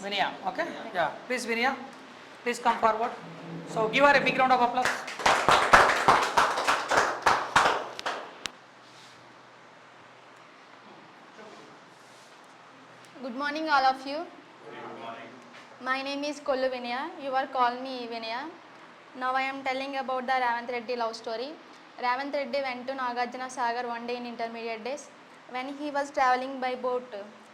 Vinaya. Okay? Yeah. Please, Vinaya. Please come forward. So give her a big round of applause. Good morning, all of you. My name is Kollu Vinaya. You are call me Vinaya. Now I am telling about the Ravant Reddy love story. Ravant Reddy went to Nagarjuna Sagar one day in intermediate days. When he was traveling by boat,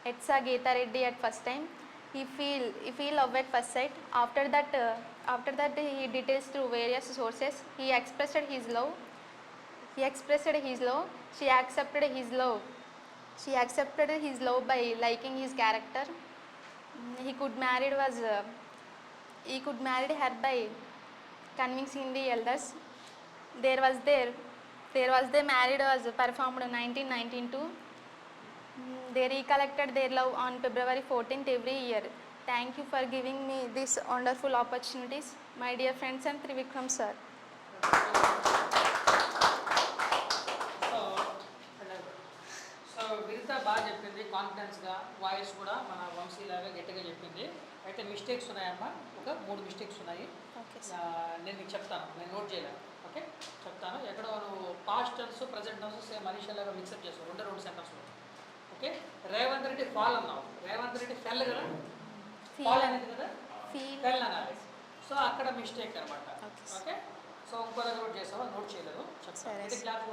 it saw Geeta Reddy at first time. He feel love at first sight. After that he details through various sources. He expressed his love. He expressed his love. She accepted his love. She accepted his love by liking his character. He could married was he could marry her by convincing the elders. There was the married was performed in 1992. They recollected their love on February 14th every year. Thank you for giving me these wonderful opportunities, my dear friends and Trivikram sir. So Vinitha బాగా చెప్పింది, కాన్ఫిడెన్స్గా, voice కూడా మన వంశీలాగా గట్టిగా చెప్పింది. అయితే mistakes ఉన్నాయమ్మా, ఒక 3 mistakes ఉన్నాయి. నేను మీకు చెప్తాను, నేను నోట్ చేయలేదు. ఓకే, చెప్తాను. ఎక్కడో నువ్వు past tense present tense same మనీషాలాగా మిక్సప్ చేస్తావు, 2 సెంటెన్స్లో. ఓకే, రేవంత్ రెడ్డి ఫాల్ అన్నావు, రేవంత్ రెడ్డి ఫెల్ కదా, ఫాల్ అనేది కదా, ఫెల్ అనాలి. సో అక్కడ మిస్టేక్ అనమాట. ఓకే, సో ఇంకో దగ్గర నోట్ చేసావా, నోట్ చేయలేదు, చెప్తాను. ఇది క్లాప్